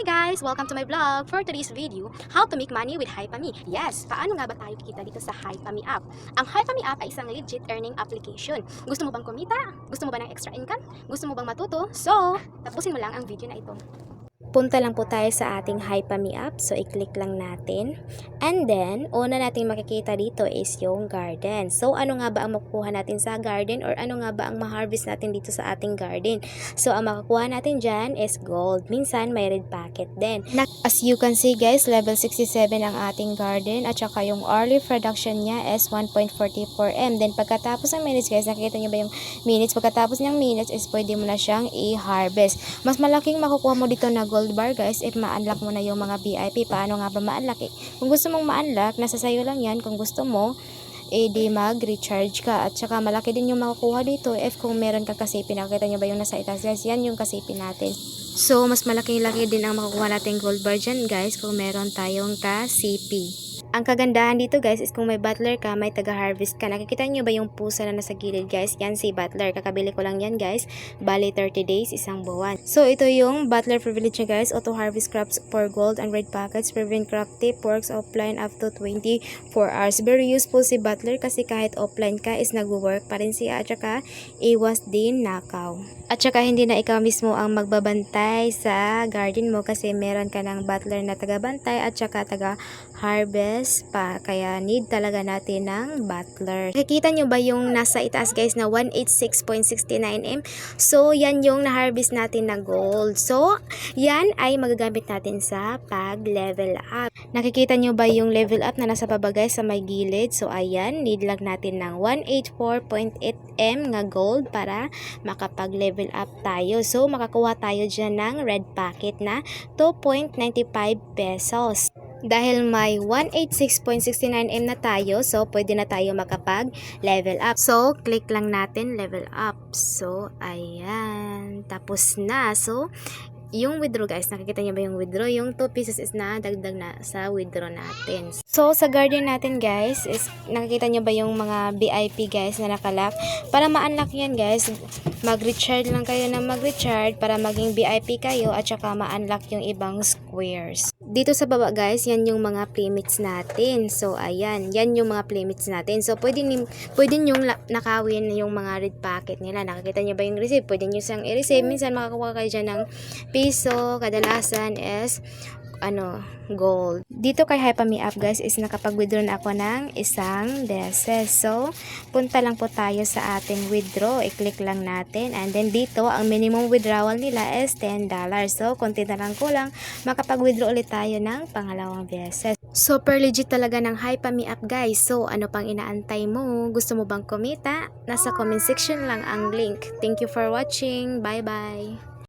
Hi guys! Welcome to my vlog. For today's video, how to make money with HiPami. Yes, paano nga ba tayo kikita dito sa HiPami app? Ang HiPami app ay isang legit earning application. Gusto mo bang kumita? Gusto mo ba ng extra income? Gusto mo bang matuto? So, tapusin mo lang ang video na ito. Punta lang po tayo sa ating HiPami app. So, i-click lang natin. And then, una nating makikita dito is yung garden. So, ano nga ba ang makukuha natin sa garden or ano nga ba ang ma-harvest natin dito sa ating garden? So, ang makakuha natin dyan is gold. Minsan, may red packet din. As you can see guys, level 67 ang ating garden at saka yung early production niya is 1.44 M. Then, pagkatapos ng minutes guys, nakikita nyo ba yung minutes? Pagkatapos ng minutes is pwede mo na siyang i-harvest. Mas malaking makukuha mo dito na gold bar guys if ma-unlock mo na yung mga VIP. Paano nga ba ma-unlock? Kung gusto mong ma-unlock, nasa sayo lang yan. Kung gusto mo, di mag-recharge ka. At saka malaki din yung makukuha dito if kung meron kang kasipin. Nakita nyo ba yung nasa itaas guys? Yan yung kasipin natin. So, mas malaki-laki din ang makukuha natin gold bar dyan guys kung meron tayong kasipi. Ang kagandahan dito guys is kung may butler ka, may taga-harvest ka. Nakikita nyo ba yung pusa na nasa gilid guys? Yan si butler. Kakabili ko lang yan guys. Bali 30 days, isang buwan. So ito yung butler privilege niya guys. Auto harvest crops for gold and red packets. Prevent crop tip. Works offline up to 24 hours. Very useful si butler kasi kahit offline ka is nag-work pa rin siya. At saka iwas din nakaw. At saka hindi na ikaw mismo ang magbabantay sa garden mo kasi meron ka ng butler na taga-bantay at saka taga-harvest pa, kaya need talaga natin ng butler. Nakikita nyo ba yung nasa itaas guys na 186.69 M? So, yan yung na-harvest natin na gold. So, yan ay magagamit natin sa pag-level up. Nakikita nyo ba yung level up na nasa baba guys sa may gilid? So, ayan, need lang natin ng 184.8 M nga gold para makapag-level up tayo. So, makakuha tayo dyan ng red packet na 2.95 pesos. Dahil may 186.69 M na tayo, so pwede na tayo makapag-level up. So, click lang natin level up. So, ayan. Tapos na. So, yung withdraw guys, nakikita niyo ba yung withdraw? Yung 2 pieces is na dagdag na sa withdraw natin. So, sa garden natin guys, is nakikita niyo ba yung mga VIP guys na nakalock? Para ma-unlock yan guys, mag-recharge lang kayo na mag-recharge para maging VIP kayo at saka ma-unlock yung ibang squares. Dito sa baba guys, yan yung mga playmates natin. So, ayan. Yan yung mga playmates natin. So, pwede yung nakawin yung mga red packet nila. Nakikita niyo ba yung receive? Pwede nyo siyang i-receive. Minsan makakuha kayo dyan ng piso. Kadalasan is gold. Dito kay HiPami app guys is nakapag-withdraw na ako ng isang beses. So, punta lang po tayo sa ating withdraw. I-click lang natin. And then dito, ang minimum withdrawal nila is $10. So, konti na lang kulang. Makapag-withdraw ulit tayo ng pangalawang beses. Super legit talaga ng HiPami app guys. So, ano pang inaantay mo? Gusto mo bang kumita? Nasa comment section lang ang link. Thank you for watching. Bye-bye!